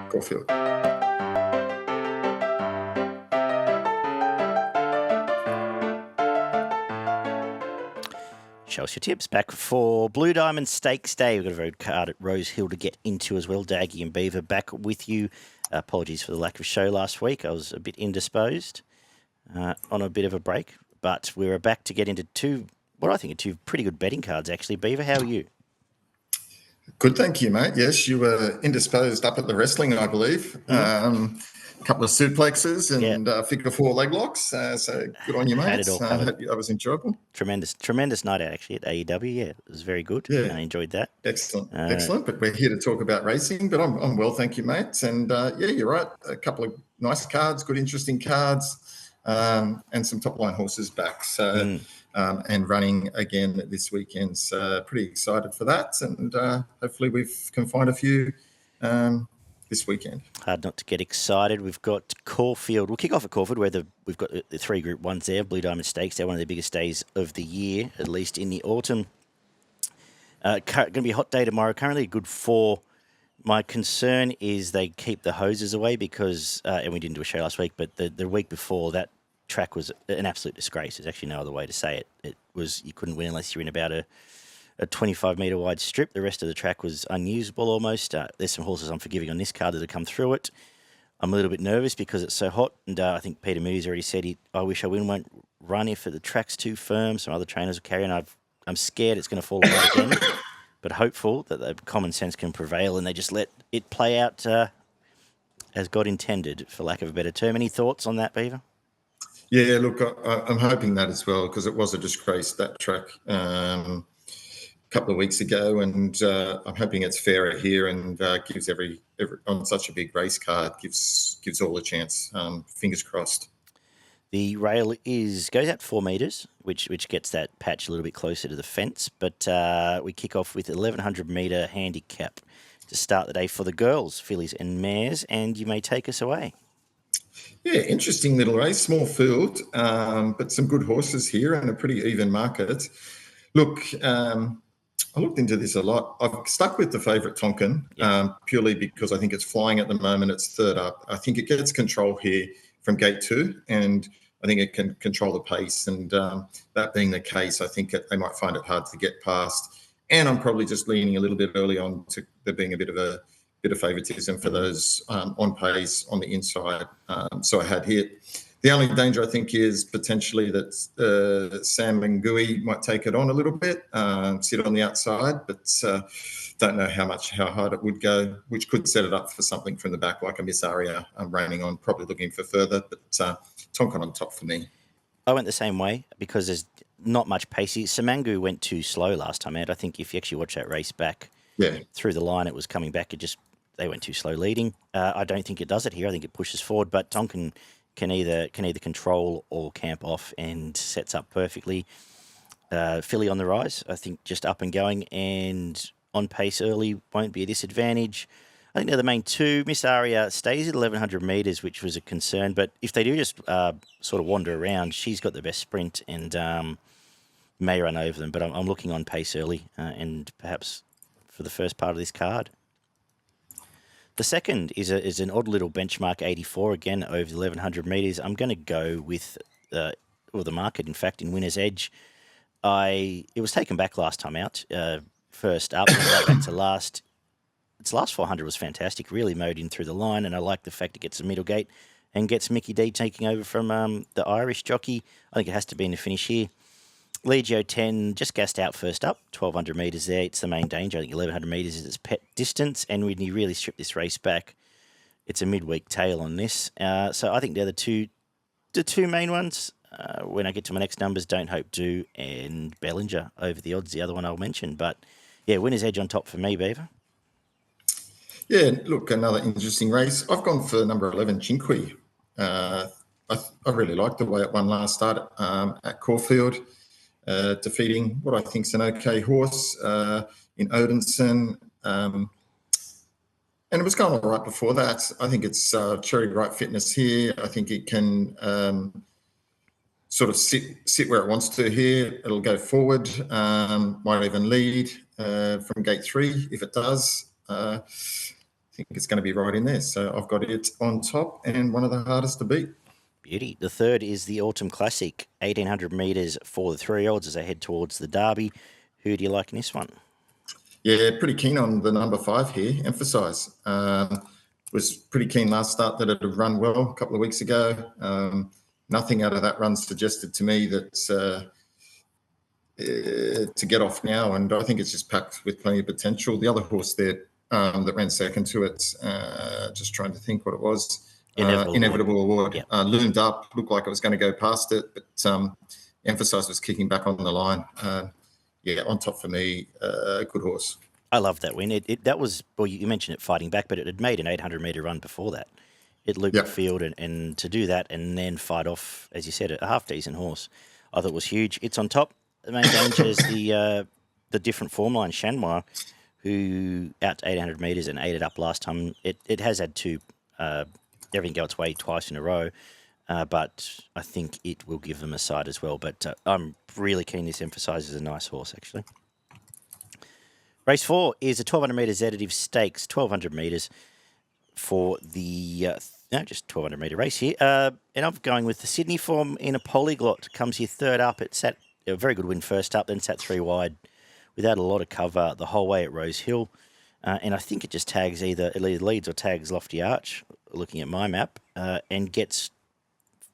Caulfield. Show us your tips. Back for Blue Diamond Stakes Day. We've got a very good card at Rosehill to get into as well. Daggy and Beaver back with you. Apologies for the lack of show last week. I was a bit indisposed on a bit of a break, but we were back to get into two pretty good betting cards, actually. Beaver, how are you? Good, thank you, mate. Yes, you were indisposed up at the wrestling, I believe. A couple of suplexes and figure four leg locks. So good on you, mate. Had it all covered. I hope that was enjoyable. Tremendous night out, actually, at AEW. Yeah, it was very good. Yeah. I enjoyed that. Excellent. But we're here to talk about racing. But I'm well, thank you, mate. And you're right. A couple of nice cards, good, interesting cards, and some top-line horses back. So and running again this weekend. So pretty excited for that. And hopefully we can find a few this weekend. Hard not to get excited. We've got Caulfield. We'll kick off at Caulfield, where we've got the three Group 1s there, Blue Diamond Stakes. They're one of the biggest days of the year, at least in the autumn. Going to be a hot day tomorrow. Currently a good 4. My concern is they keep the hoses away because, and we didn't do a show last week, but the week before, that track was an absolute disgrace. There's actually no other way to say it. It was, you couldn't win unless you're in about a 25-metre wide strip. The rest of the track was unusable almost. There's some horses I'm forgiving on this card that have come through it. I'm a little bit nervous because it's so hot, and I think Peter Moody's already said I wish I won't run if the track's too firm. Some other trainers will carry, and I'm scared it's going to fall apart again, but hopeful that the common sense can prevail and they just let it play out as God intended, for lack of a better term. Any thoughts on that, Beaver? Yeah, look, I'm hoping that as well, because it was a disgrace, that track. Couple of weeks ago, and I'm hoping it's fairer here and gives every on such a big race card gives all a chance. Fingers crossed. The rail goes out 4 metres, which gets that patch a little bit closer to the fence. But we kick off with 1100 metre handicap to start the day for the girls, fillies and mares, and you may take us away. Yeah, interesting little race, small field, but some good horses here and a pretty even market. Look. I looked into this a lot. I've stuck with the favourite Tonkin purely because I think it's flying at the moment. It's third up. I think it gets control here from gate 2, and I think it can control the pace. And that being the case, I think they might find it hard to get past. And I'm probably just leaning a little bit early on to there being a bit of favouritism for those on pace on the inside. So I had hit. The only danger, I think, is potentially that Sam Mangui might take it on a little bit, sit on the outside, but don't know how hard it would go, which could set it up for something from the back, like a Miss Aria raining on, probably looking for further, but Tonkin on top for me. I went the same way because there's not much pacey. Samangu went too slow last time out. I think if you actually watch that race back through the line, it was coming back. They went too slow leading. I don't think it does it here. I think it pushes forward, but Tonkin can either control or camp off and sets up perfectly. Filly on the rise, I think, just up and going and on pace early won't be a disadvantage. I think they're the main two. Miss Aria stays at 1100 metres, which was a concern, but if they do just sort of wander around, she's got the best sprint and may run over them. But I'm looking on pace early and perhaps for the first part of this card. The second is an odd little benchmark 84, again, over the 1,100 metres. I'm going to go with the market, in fact, in Winner's Edge. It was taken back last time out, first up, and right back to last. Its last 400 was fantastic, really mowed in through the line, and I like the fact it gets a middle gate and gets Mickey D taking over from the Irish jockey. I think it has to be in the finish here. Legio 10 just gassed out first up, 1,200 metres there. It's the main danger. I think 1,100 metres is its pet distance, and when you really strip this race back, it's a midweek tail on this. So I think they're the two main ones. When I get to my next numbers, Don't Hope Do and Bellinger over the odds, the other one I'll mention. But, yeah, Winner's Edge on top for me, Beaver. Yeah, look, another interesting race. I've gone for number 11, Chinqui. I really liked the way it won last start at Caulfield. Defeating what I think is an okay horse in Odinson. And it was going all right before that. I think it's cherry right fitness here. I think it can sort of sit where it wants to here. It'll go forward, might even lead from gate 3 if it does. I think it's going to be right in there. So I've got it on top and one of the hardest to beat. Beauty. The third is the Autumn Classic, 1,800 metres for the 3-year-olds as they head towards the Derby. Who do you like in this one? Yeah, pretty keen on the number 5 here, Emphasize. Was pretty keen last start that it had run well a couple of weeks ago. Nothing out of that run suggested to me that to get off now, and I think it's just packed with plenty of potential. The other horse there that ran second to it, just trying to think what it was, Inevitable Award, yep. Loomed up, looked like it was going to go past it, but Emphasize was kicking back on the line. Yeah, on top for me, good horse. I love that win. That was, well, you mentioned it fighting back, but it had made an 800-metre run before that. It looped the field, and to do that and then fight off, as you said, a half-decent horse, I thought was huge. It's on top. The main danger is the different form line, Shanwha, who out to 800 metres and ate it up last time. It has had to everything go its way twice in a row, but I think it will give them a side as well. But I'm really keen. This Emphasises a nice horse, actually. Race 4 is a 1,200 metre Zeddative Stakes, 1,200 metres for the just 1,200 metre race here. And I'm going with the Sydney form in a polyglot. Comes here third up. It sat a very good win first up, then sat 3 wide without a lot of cover the whole way at Rosehill. And I think it just tags it either leads or tags Lofty Arch, looking at my map, and gets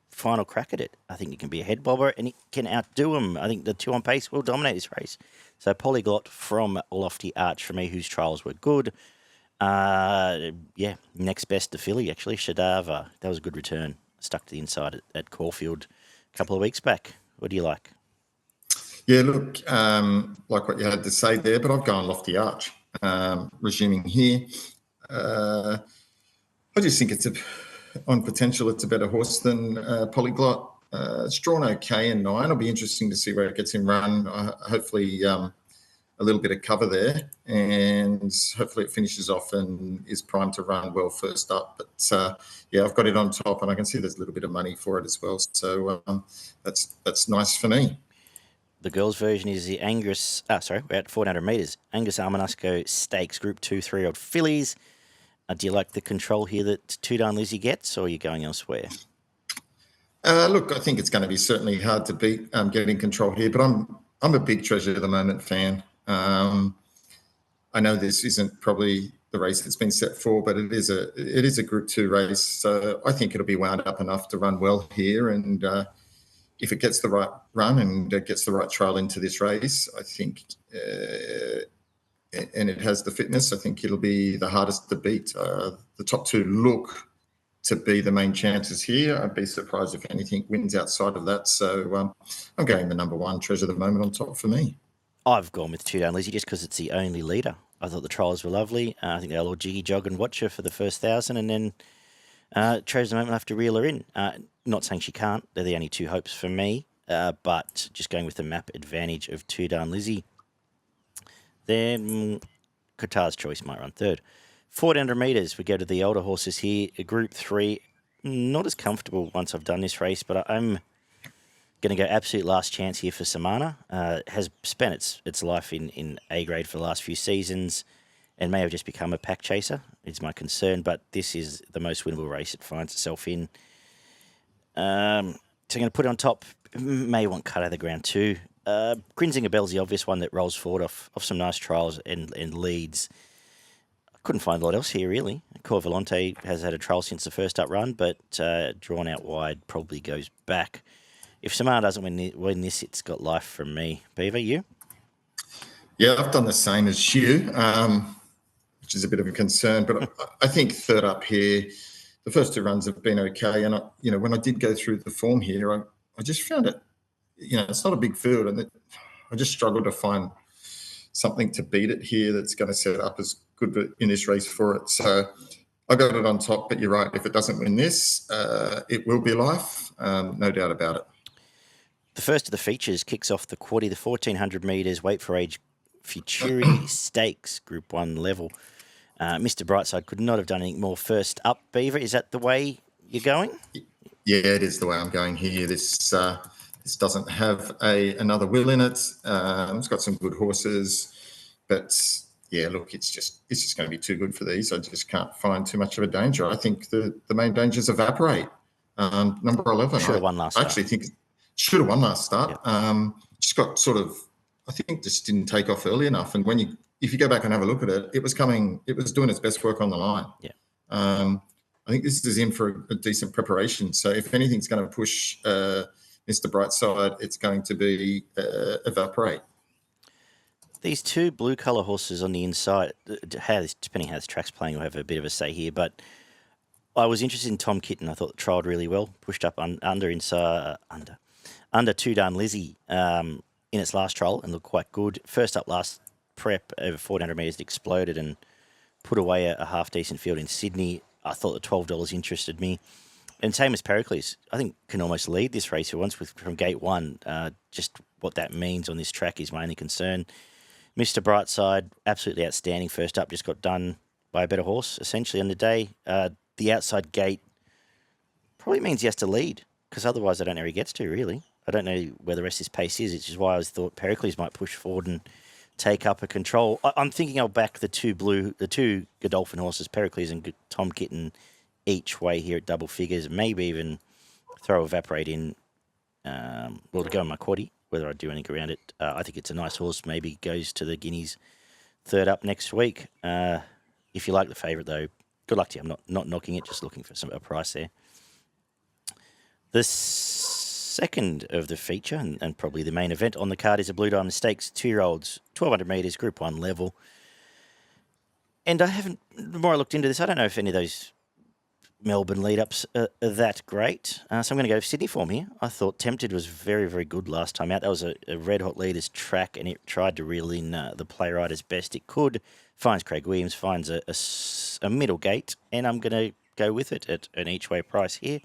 final crack at it. I think it can be a head bobber and it can outdo him. I think the 2 on pace will dominate this race. So polyglot from Lofty Arch for me, whose trials were good. Next best to filly, actually, Shadava. That was a good return. Stuck to the inside at Caulfield a couple of weeks back. What do you like? Yeah, look, like what you had to say there, but I've gone Lofty Arch. Resuming here. I just think on potential, it's a better horse than Polyglot. It's drawn okay in 9. It'll be interesting to see where it gets him run. Hopefully a little bit of cover there, and hopefully it finishes off and is primed to run well first up. But I've got it on top, and I can see there's a little bit of money for it as well. So that's nice for me. The girls' version is the Angus. We're at 1,400 metres. Angus Armanusco Stakes, Group 2 3-year-old fillies. Do you like the control here that Tudine Lizzie gets, or are you going elsewhere? Look, I think it's going to be certainly hard to beat getting control here, but I'm a big Treasure of the Moment fan. I know this isn't probably the race that's been set for, but it is a Group 2 race, so I think it'll be wound up enough to run well here. And if it gets the right run and it gets the right trial into this race, I think, and it has the fitness, I think it'll be the hardest to beat. The top 2 look to be the main chances here. I'd be surprised if anything wins outside of that. So I'm going the number 1, Treasure of the Moment, on top for me. I've gone with Tudine Lizzie just because it's the only leader. I thought the trials were lovely. I think they'll all jiggy jog and watch her for the first 1,000, and then Treasure of the Moment will have to reel her in. Not saying she can't. They're the only 2 hopes for me, but just going with the map advantage of Tudine Lizzie. Then Qatar's Choice might run third. 1,400 metres, we go to the older horses here. Group 3, not as comfortable once I've done this race, but I'm going to go absolute last chance here for Samana. Has spent its life in A grade for the last few seasons and may have just become a pack chaser, is my concern, but this is the most winnable race it finds itself in. So I'm going to put it on top. May want cut out of the ground too. Grinzinger Bell's the obvious one that rolls forward off some nice trials and leads. Couldn't find a lot else here, really. Corvalante has had a trial since the first up run, but drawn out wide, probably goes back. If Samara doesn't win this, it's got life from me. Beaver, you? Yeah, I've done the same as you, which is a bit of a concern. But I think third up here, the first 2 runs have been okay. And, when I did go through the form here, I just found it, it's not a big field. And I just struggled to find something to beat it here that's going to set up as good in this race for it. So I got it on top, but you're right. If it doesn't win this, it will be life, no doubt about it. The first of the features kicks off the quaddie, the 1,400 metres, Wait for Age Futurity Stakes, Group 1 level. Mr. Brightside could not have done anything more first up. Beaver, is that the way you're going? Yeah, it is the way I'm going here. This doesn't have another will in it. It's got some good horses, but yeah, look, it's just going to be too good for these. I just can't find too much of a danger. I think the main danger is Evaporate. Number 11. Should have won last start. I actually think should have won last start. Yep. Just got sort of, I think just didn't take off early enough. And if you go back and have a look at it, it was doing its best work on the line. Yeah. I think this is in for a decent preparation. So if anything's going to push Mr. Brightside, it's going to be Evaporate. These two blue colour horses on the inside, depending how this track's playing, will have a bit of a say here. But I was interested in Tom Kitten. I thought it trialled really well, pushed up under 2 Done Lizzie in its last trial and looked quite good. First up last prep over 1,400 metres, it exploded and put away a half decent field in Sydney. I thought the $12 interested me. And same as Pericles, I think can almost lead this race from gate one. Just what that means on this track is my only concern. Mr. Brightside, absolutely outstanding first up, just got done by a better horse, essentially, on the day. The outside gate probably means he has to lead, because otherwise I don't know where he gets to, really. I don't know where the rest of his pace is, which is why I thought Pericles might push forward and take up a control. I'm thinking I'll back the two Godolphin horses, Pericles and Tom Kitten, each way here at double figures, maybe even throw Evaporate in, to go in my quaddie, whether I do anything around it. I think it's a nice horse, maybe goes to the Guineas third up next week. If you like the favourite, though, good luck to you. I'm not knocking it, just looking for a price there. The second of the feature, and probably the main event on the card, is a Blue Diamond Stakes, 2-year-olds, 1,200 metres, Group 1 level. And the more I looked into this, I don't know if any of those Melbourne lead-ups are that great. So I'm going to go Sydney form here. I thought Tempted was very, very good last time out. That was a red-hot leaders track, and it tried to reel in the playwright as best it could. Finds Craig Williams, finds a middle gate, and I'm going to go with it at an each-way price here.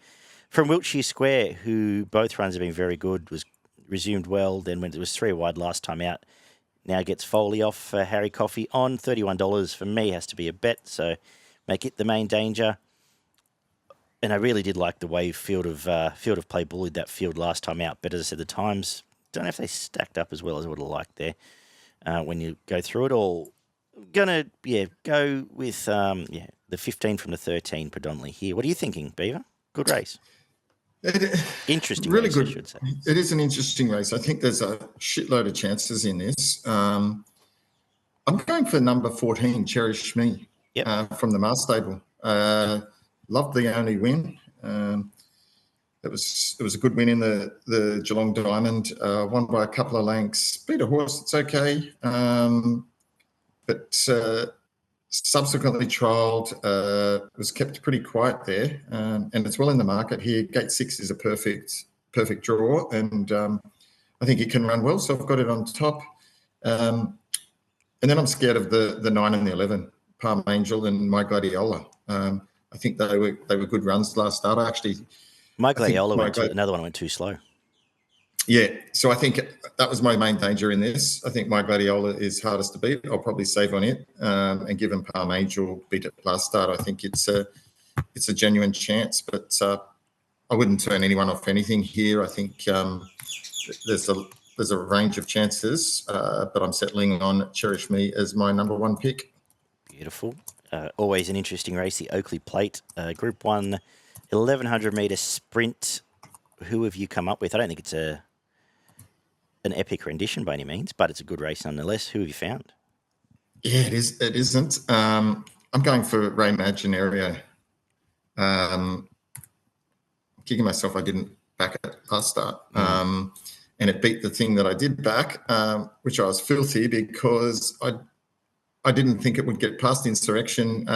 From Wiltshire Square, who both runs have been very good, was resumed well, then when it was 3 wide last time out, now gets Foley off Harry Coffey on $31 for me, has to be a bet, so make it the main danger. And I really did like the way Field of Play bullied that field last time out, but as I said, the times, don't know if they stacked up as well as I would have liked there when you go through it all. Gonna go with the 15 from the 13 predominantly here. What are you thinking, Beaver? Good race. Interesting really race, good. I should say. It is an interesting race. I think there's a shitload of chances in this. I'm going for number 14, Cherish Me, from the Mars stable. Loved the only win. It was a good win in the Geelong Diamond. Won by a couple of lengths. Beat a horse that's okay, but subsequently trialled. Was kept pretty quiet there, and it's well in the market here. Gate 6 is a perfect draw, and I think it can run well. So I've got it on top, and then I'm scared of the 9 and the 11, Palm Angel and My Gladiola. I think they were good runs last start. My Gladiola another one went too slow. Yeah, so I think that was my main danger in this. I think My Gladiola is hardest to beat. I'll probably save on it, and given Palm Angel beat it last start, I think it's a genuine chance. But I wouldn't turn anyone off anything here. I think there's a range of chances, but I'm settling on Cherish Me as my number 1 pick. Beautiful. Always an interesting race, the Oakleigh Plate, Group 1, 1,100 metre sprint. Who have you come up with? I don't think it's an epic rendition by any means, but it's a good race nonetheless. Who have you found? Yeah, it is. It isn't. I'm going for Ray Magnerio. Kicking myself I didn't back it last start. And it beat the thing that I did back, which I was filthy because I didn't think it would get past Insurrection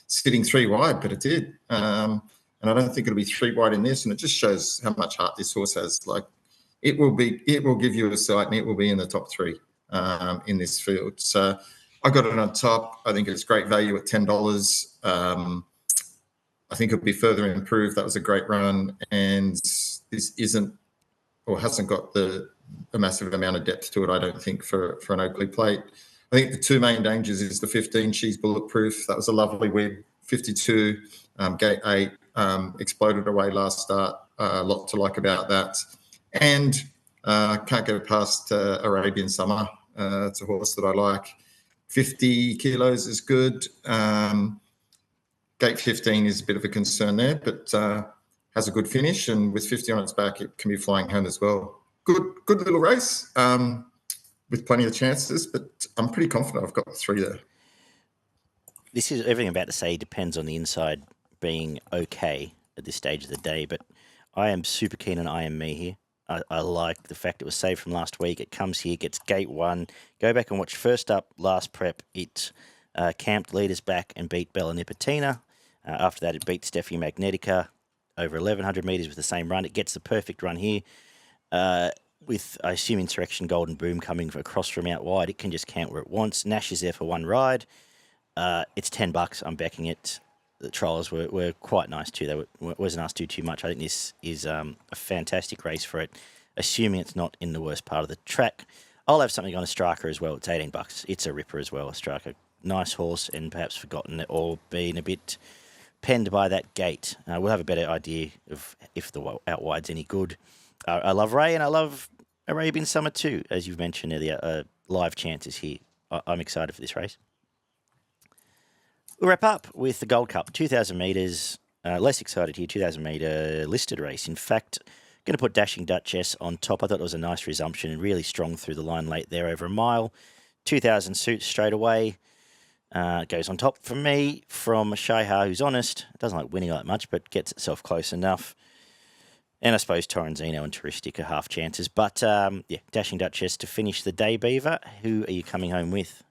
sitting 3 wide, but it did. And I don't think it'll be 3 wide in this. And it just shows how much heart this horse has. Like it will give you a sight, and it will be in the top 3 in this field. So I got it on top. I think it's great value at $10. I think it'll be further improved. That was a great run, and this isn't or hasn't got a massive amount of depth to it, I don't think, for an Oakleigh Plate. I think the 2 main dangers is the 15, She's Bulletproof. That was a lovely win. 52, gate 8, exploded away last start. A lot to like about that. And can't go past Arabian Summer. It's a horse that I like. 50 kilos is good. Gate 15 is a bit of a concern there, but has a good finish, and with 50 on its back, it can be flying home as well. Good little race with plenty of chances, but I'm pretty confident I've got the 3 there. This is everything I'm about to say depends on the inside being okay at this stage of the day, but I am super keen on I Am Me here. I like the fact it was saved from last week. It comes here, gets gate 1. Go back and watch first up, last prep. It camped leaders back and beat Bella Nipotina. After that, it beat Steffi Magnetica over 1,100 metres with the same run. It gets the perfect run here. With, I assume, Insurrection Golden Boom coming across from out wide, it can just camp where it wants. Nash is there for one ride. It's $10. I'm backing it. The trials were quite nice too. They wasn't asked to do too much. I think this is a fantastic race for it, assuming it's not in the worst part of the track. I'll have something on a striker as well. It's $18. It's a ripper as well, a striker. Nice horse, and perhaps forgotten or been a bit penned by that gate. We'll have a better idea of if the out wide's any good. I love Ray, and I love Arabian Summer too, as you've mentioned earlier. Live chances here. I'm excited for this race. We'll wrap up with the Gold Cup, 2,000 metres. Less excited here, 2,000 metre listed race. In fact, going to put Dashing Duchess on top. I thought it was a nice resumption and really strong through the line late there over a mile. 2,000 suits straight away. Goes on top for me from Shayha, who's honest. Doesn't like winning that much, but gets itself close enough. And I suppose Torrenzino and Touristic are half chances. But, yeah, Dashing Duchess to finish the day, Beaver. Who are you coming home with?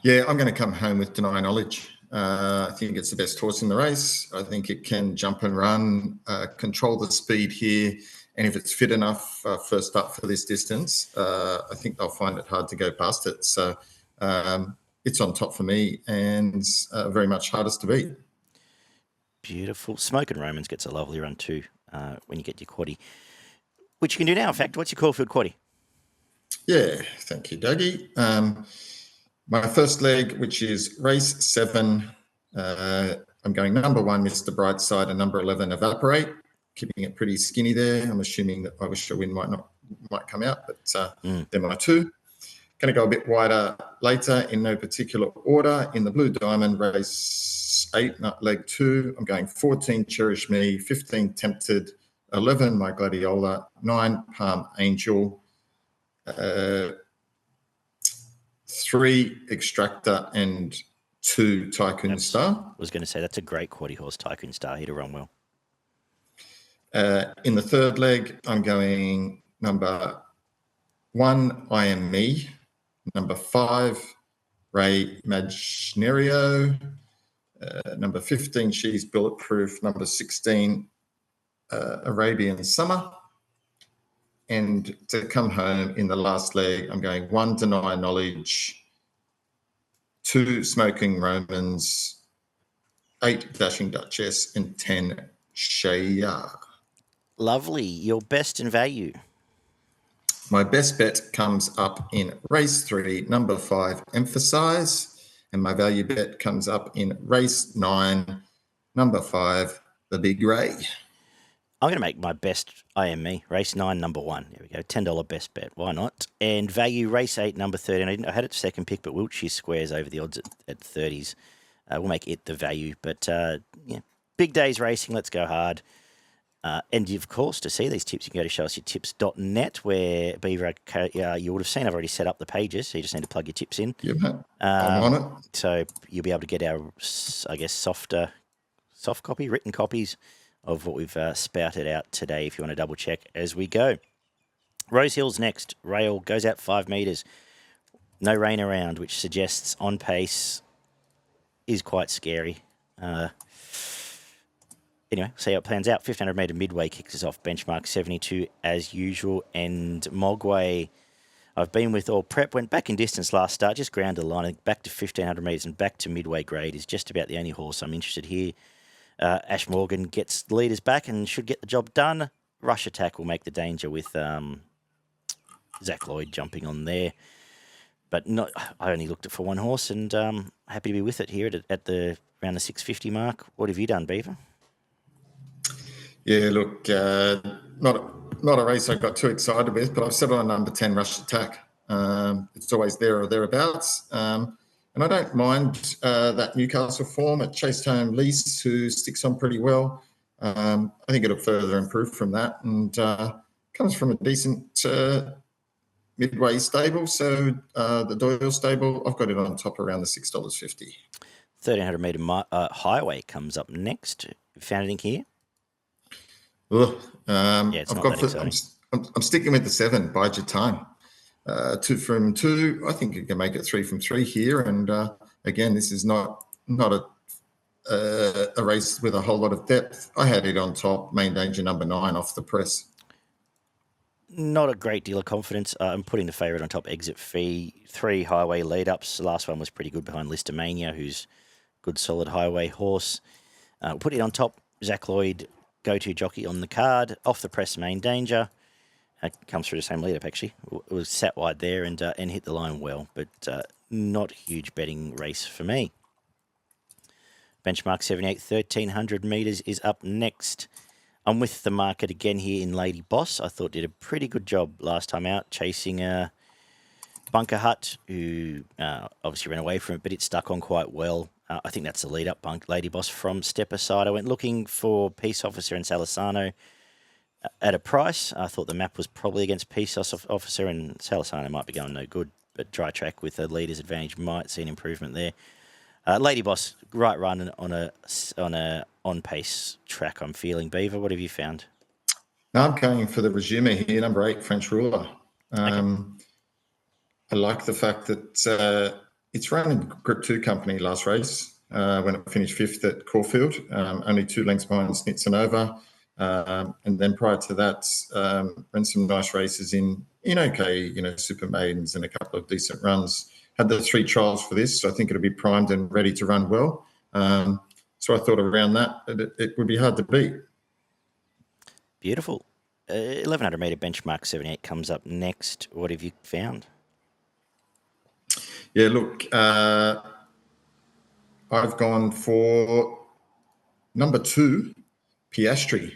Yeah, I'm going to come home with Deny Knowledge. I think it's the best horse in the race. I think it can jump and run, control the speed here. And if it's fit enough first up for this distance, I think they'll find it hard to go past it. So it's on top for me and very much hardest to beat. Beautiful. Smoke and Romans gets a lovely run too when you get your quaddie, which you can do now. In fact, what's your Caulfield quaddie? Yeah, thank you, Daggy. My first leg, which is race 7, I'm going number 1, Mr. Brightside, and number 11, Evaporate, keeping it pretty skinny there. I'm assuming that I Wish a Win might come out, but they're my 2. Going to go a bit wider later in no particular order. In the Blue Diamond, race 8, leg 2, I'm going 14, Cherish Me, 15, Tempted, 11, My Gladiola, 9, Palm Angel, 3, Extractor, and 2, Tycoon Star. I was going to say that's a great quaddie horse, Tycoon Star. He'd run well. In the third leg, I'm going number 1, I Am Me, number 5, Ray Magnerio, number 15, She's Bulletproof, number 16, Arabian Summer. And to come home in the last leg, I'm going 1, Deny Knowledge, 2, Smoking Romans, 8, Dashing Duchess, and 10, Shaya. Lovely. Your best in value? My best bet comes up in race 3, number 5, Emphasize. And my value bet comes up in race 9, number 5, The Big Ray. I'm going to make my best I Am Me, race 9, number 1. There we go, $10 best bet. Why not? And value, race 8, number 13. I had it second pick, but Wiltshire squares over the odds at 30s. We'll make it the value. But, yeah, big days racing. Let's go hard. And, of course, to see these tips, you can go to showusyourtips.net where, Beaver, you would have seen I've already set up the pages, so you just need to plug your tips in. Yeah, mate. I'm on it. So you'll be able to get our, I guess, soft copy, written copies of what we've spouted out today if you want to double check as we go. Rosehill's next. Rail goes out 5 metres. No rain around, which suggests on pace is quite scary. Anyway, see how it plans out. 1,500 metre midway kicks us off. Benchmark 72 as usual. And Mogway, I've been with all prep. Went back in distance last start. Just grounded the line. Back to 1,500 metres and back to midway grade is just about the only horse I'm interested here. Ash Morgan gets the leaders back and should get the job done. Rush Attack will make the danger with Zach Lloyd jumping on there. But not. I only looked at for one horse and happy to be with it here at the around the 650 mark. What have you done, Beaver? Yeah, look, not a race I got too excited with, but I've settled on number 10, Rush Attack. It's always there or thereabouts. And I don't mind that Newcastle form at Chase Home Lease, who sticks on pretty well. I think it'll further improve from that, and comes from a decent midway stable. So the Doyle stable, I've got it on top around the $6.50. 1,300 metre highway comes up next. Found anything here? It's not that exciting. I'm sticking with the 7, Bide Your Time. 2 from 2. I think you can make it 3 from 3 here. And again, this is not a race with a whole lot of depth. I had it on top, Main Danger number 9 off the press. Not a great deal of confidence. I'm putting the favourite on top, Exit Fee. 3 highway lead-ups. The last one was pretty good behind Listomania, who's good, solid highway horse. Put it on top, Zach Lloyd, go-to jockey on the card. Off the press, Main Danger. Comes through the same lead-up, actually. It was sat wide there and hit the line well, but not a huge betting race for me. Benchmark 78, 1,300 metres is up next. I'm with the market again here in Lady Boss. I thought did a pretty good job last time out, chasing Bunker Hut, who obviously ran away from it, but it stuck on quite well. I think that's the lead-up, Lady Boss from Step Aside. I went looking for Peace Officer and Salesano at a price. I thought the map was probably against Peace Officer, and Salesano might be going no good, but dry track with a leader's advantage might see an improvement there. Lady Boss, right run on a on-pace track, I'm feeling. Beaver, what have you found? No, I'm going for the resume here, number 8, French Ruler. Okay. I like the fact that it's run in Group 2 company last race when it finished 5th at Caulfield, only 2 lengths behind Snitzenova. And then prior to that, ran some nice races in okay, Super Maidens and a couple of decent runs. Had the 3 trials for this, so I think it'll be primed and ready to run well. So I thought around that, it would be hard to beat. Beautiful. 1,100 metre benchmark 78 comes up next. What have you found? Yeah, look, I've gone for number 2, Piastri,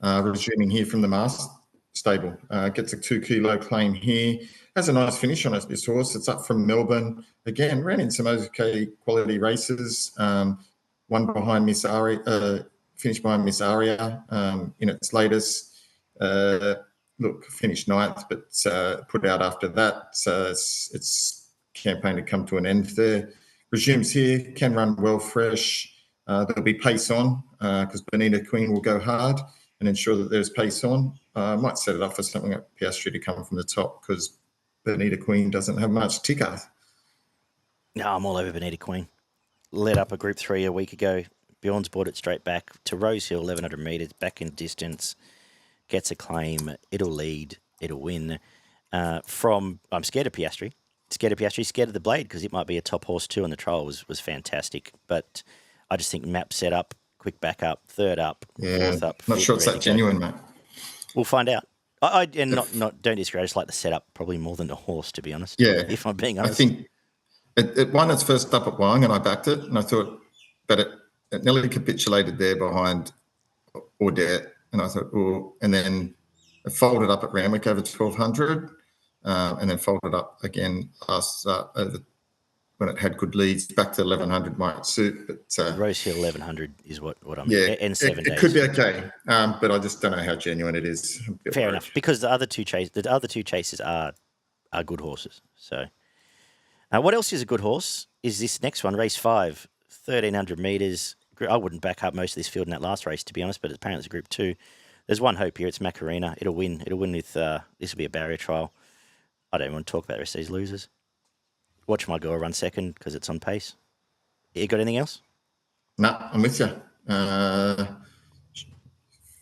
resuming here from the Mast stable. Gets a 2 kilo claim here. Has a nice finish on this horse. It's up from Melbourne. Again, ran in some okay quality races. One behind Miss Aria, finished behind Miss Aria in its latest. Finished 9th, but put out after that. So it's campaign to come to an end there. Resumes here, can run well fresh. There'll be pace on because Bonita Queen will go hard and ensure that there's pace on. Might set it up for something like Piastri to come from the top because Bonita Queen doesn't have much ticker. No, I'm all over Bonita Queen. Led up a Group 3 a week ago. Bjorn's brought it straight back to Rosehill, 1,100 metres, back in distance. Gets a claim. It'll lead. It'll win. I'm scared of Piastri. Scared of the Blade because it might be a top horse too, and the trial was fantastic. But I just think map set up, quick back up, third up, fourth up. Not sure it's that genuine, mate. We'll find out. Don't disagree. I just like the setup probably more than the horse, to be honest. Yeah, if I'm being honest. I think it won its first up at Wyong, and I backed it, and I thought, but it nearly capitulated there behind Audette, and I thought, and then it folded up at Randwick over 1,200, and then folded up again when it had good leads. Back to 1,100 might suit, but Rosehill 1,100 is what I'm. Yeah, in 7 days. It could be okay, but I just don't know how genuine it is. Fair enough, because the other two chases are good horses. So, what else is a good horse? Is this next one, race 5, 1,300 metres. I wouldn't back up most of this field in that last race, to be honest, but apparently it's a Group 2. There's one hope here. It's Makarena. It'll win. It'll win with this will be a barrier trial. I don't want to talk about the rest of these losers. Watch my girl run second because it's on pace. You got anything else? No, I'm with you.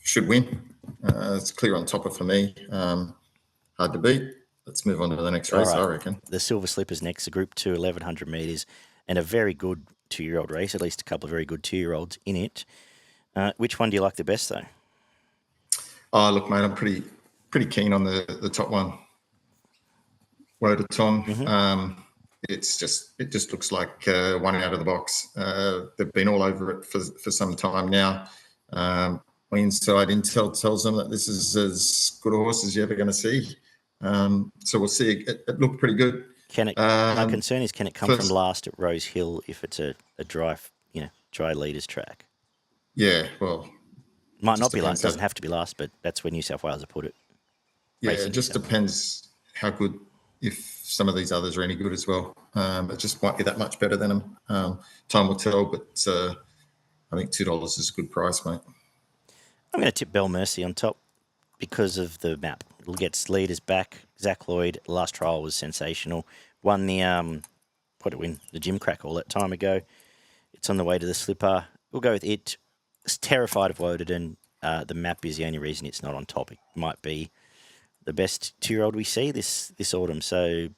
Should win. It's clear on top of for me. Hard to beat. Let's move on to the next race, right. I reckon. The Silver Slippers next, a Group 2, 1,100 metres, and a very good 2-year-old race, at least a couple of very good 2-year-olds in it. Which one do you like the best, though? Oh, look, mate, I'm pretty keen on the top one. Wodaton. Mm-hmm. It just looks like one out of the box. They've been all over it for some time now. My inside intel tells them that this is as good a horse as you're ever going to see. So we'll see. It looked pretty good. My concern is, can it come from last at Rosehill if it's a dry leaders track? Yeah, well, might not be last. Doesn't have to be last, but that's where New South Wales have put it. Yeah, it just depends how good. If some of these others are any good as well, it just might be that much better than them. Time will tell, but I think $2 is a good price, mate. I'm going to tip Bell Mercy on top because of the map. It gets leaders back. Zach Lloyd, last trial was sensational. Won the what did it win? The Gym Crack all that time ago. It's on the way to the Slipper. We'll go with it. It's terrified of Woden. The map is the only reason it's not on top. It might be the best 2-year-old we see this autumn. So,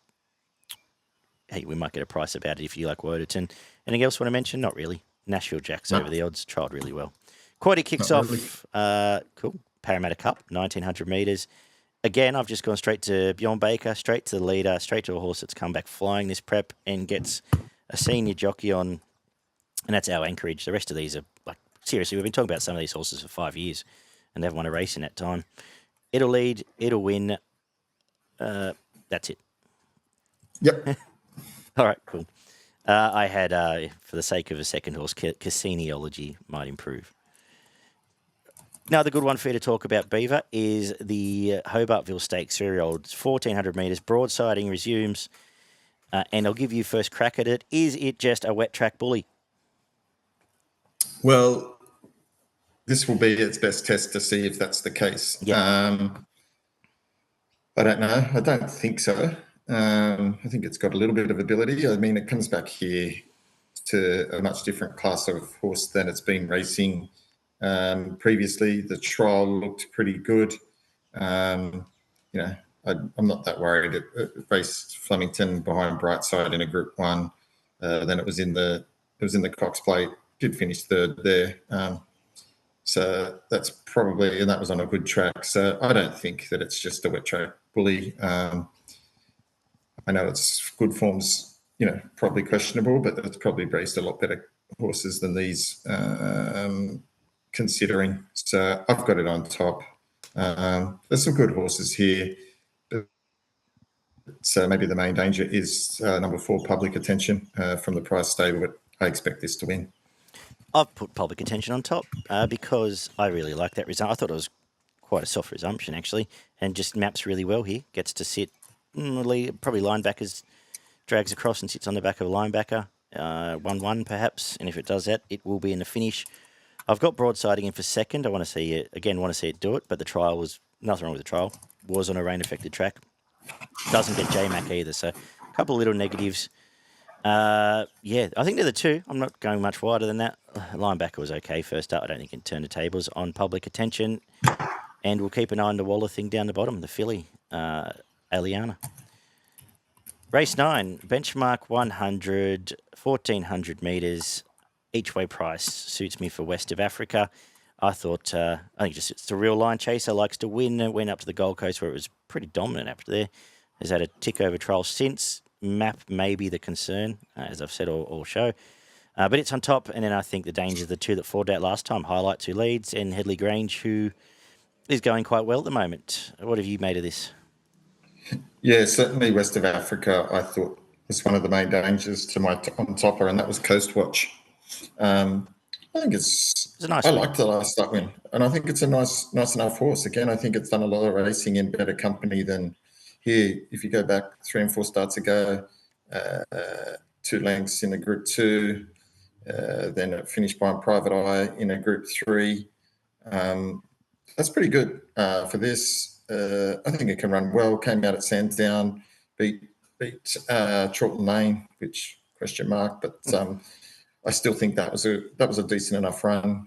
hey, we might get a price about it if you like Woderton. Anything else you want to mention? Not really. Nashville Jacks over the odds. Trialled really well. Quaddie kicks off. Cool. Parramatta Cup, 1,900 metres. Again, I've just gone straight to Bjorn Baker, straight to the leader, straight to a horse that's come back flying this prep and gets a senior jockey on, and that's Our Anchorage. The rest of these are, like, seriously, we've been talking about some of these horses for 5 years, and they've won a race in that time. It'll lead, it'll win. That's it. Yep. All right, cool. I had, for the sake of a second horse, Cassiniology might improve. Now, the good one for you to talk about, Beaver, is the Hobartville Stakes 3-year-olds, 1,400 metres, broadsiding resumes, and I'll give you first crack at it. Is it just a wet track bully? Well, this will be its best test to see if that's the case. Yeah. I don't know. I don't think so. I think it's got a little bit of ability. I mean, it comes back here to a much different class of horse than it's been racing previously. The trial looked pretty good. I'm not that worried. It raced Flemington behind Brightside in a Group 1. Then it was in the Cox Plate. Did finish third there. So that's probably, and that was on a good track. So I don't think that it's just a wet track bully. I know its good form's, probably questionable, but it's probably raced a lot better horses than these, considering. So I've got it on top. There's some good horses here. So maybe the main danger is number 4, Public Attention from the price stable, but I expect this to win. I've put Public Attention on top because I really like that result. I thought it was quite a soft resumption, actually, and just maps really well here. Gets to sit, probably linebackers, drags across and sits on the back of a linebacker, 1-1 perhaps, and if it does that, it will be in the finish. I've got broadsiding in for second. I want to see it do it, but the trial was, nothing wrong with the trial, was on a rain-affected track. Doesn't get J-Mac either, so a couple of little negatives. I think they're the two. I'm not going much wider than that. Linebacker was okay first up. I don't think it can turn the tables on Public Attention. And we'll keep an eye on the Waller thing down the bottom, the filly, Aliana. Race 9, benchmark 100, 1,400 metres. Each way price suits me for West of Africa. I thought, I think it's the real line chaser, likes to win. It went up to the Gold Coast where it was pretty dominant after there. Has had a tick over trial since. Map may be the concern, as I've said all show. But it's on top, and then I think the danger of the two that fought out last time, Highlight 2 leads, and Headley Grange, who is going quite well at the moment. What have you made of this? Yeah, certainly West of Africa, I thought, was one of the main dangers to my on-topper, and that was Coastwatch. I think it's a nice win. Like the last start win, and I think it's a nice enough horse. Again, I think it's done a lot of racing in better company than here. If you go back 3 and 4 starts ago, 2 lengths in a Group 2, then it finished by Private Eye in a Group 3. That's pretty good for this. I think it can run well. Came out at Sandown, beat Chorlton Main, which question mark, but I still think that was a decent enough run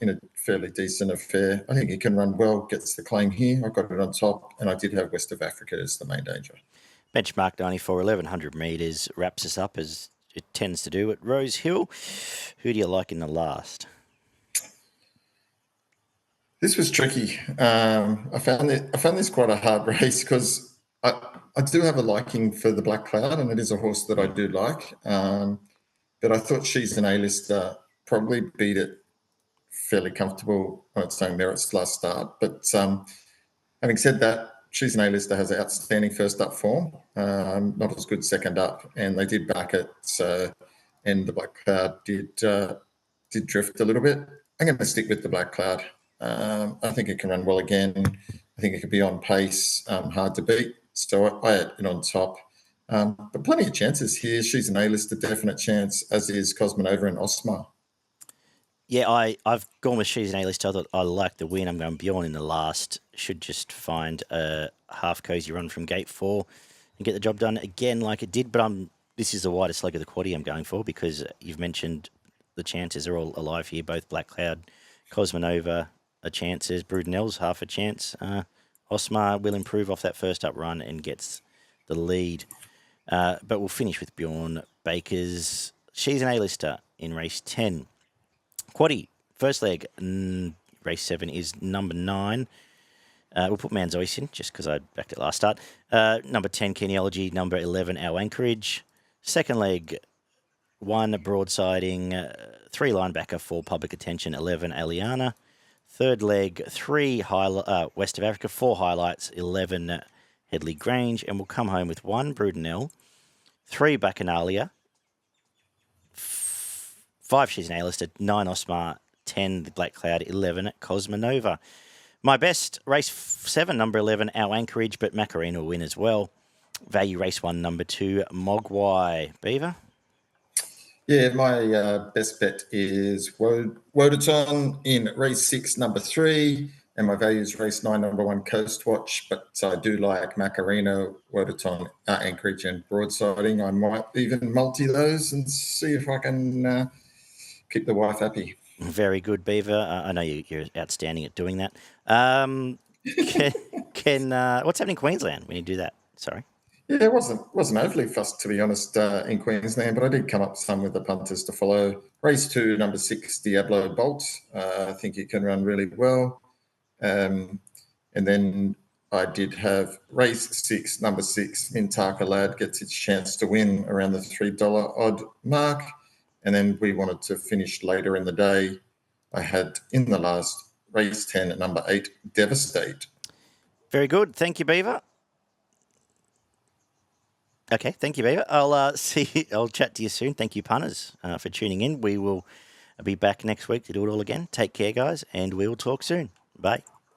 in a fairly decent affair. I think it can run well, gets the claim here. I got it on top, and I did have West of Africa as the main danger. Benchmark 94, 1,100 metres, wraps us up as it tends to do at Rosehill. Who do you like in the last? This was tricky. I found this quite a hard race because I do have a liking for the Black Cloud, and it is a horse that I do like. But I thought She's an A-lister, probably beat it fairly comfortable on its own merits last start. But having said that, she's an A-lister, has outstanding first up form, not as good second up, and they did back it. So, and the Black Cloud did drift a little bit. I'm going to stick with the Black Cloud. I think it can run well again. I think it could be on pace, hard to beat. So I had it on top. But plenty of chances here. She's an A-lister, definite chance, as is Cosmonova and Osma. Yeah, I've gone with she's an A-lister. I thought I like the win. I'm going Bjorn in the last. Should just find a half cozy run from gate 4 and get the job done again like it did. But this is the widest leg of the quaddie I'm going for, because you've mentioned the chances are all alive here. Both Black Cloud, Cosmonova are chances. Brudenell's half a chance. Osmar will improve off that first up run and gets the lead. But we'll finish with Bjorn Baker's. She's an A-lister in race 10. Quaddie, first leg, race 7 is number 9. We'll put Manzois in just because I backed it last start. Number 10, Genealogy. Number 11, Our Anchorage. Second leg, 1, Broadsiding. 3, Linebacker. 4, Public Attention. 11, Aliana. Third leg, 3, West of Africa. 4, Highlights. 11, Headley Grange. And we'll come home with 1, Brudenell. 3, Bacchanalia. 5, she's an A-lister. 9, Osmar. 10, the Black Cloud. 11, Cosmonova. My best, race 7, number 11, Our Anchorage, but Makarena will win as well. Value race 1, number 2, Mogway. Beaver? Yeah, my best bet is Wodaton in race 6, number 3, and my value is race 9, number 1, Coastwatch. But I do like Makarena, Wodaton, Anchorage, and Broadsiding. I might even multi those and see if I can keep the wife happy. Very good, Beaver. I know you're outstanding at doing that. What's happening in Queensland when you do that? Sorry. Yeah, it wasn't overly fussed, to be honest, in Queensland, but I did come up some with the punters to follow. Race 2, number 6, Diablo Bolt. I think it can run really well. And then I did have race 6, number 6, Mintaka Lad gets its chance to win around the $3 odd mark. And then we wanted to finish later in the day. I had in the last race 10 at number 8, Devastate. Very good. Thank you, Beaver. Okay, thank you, Beaver. I'll chat to you soon. Thank you, punters, for tuning in. We will be back next week to do it all again. Take care, guys, and we will talk soon. Bye.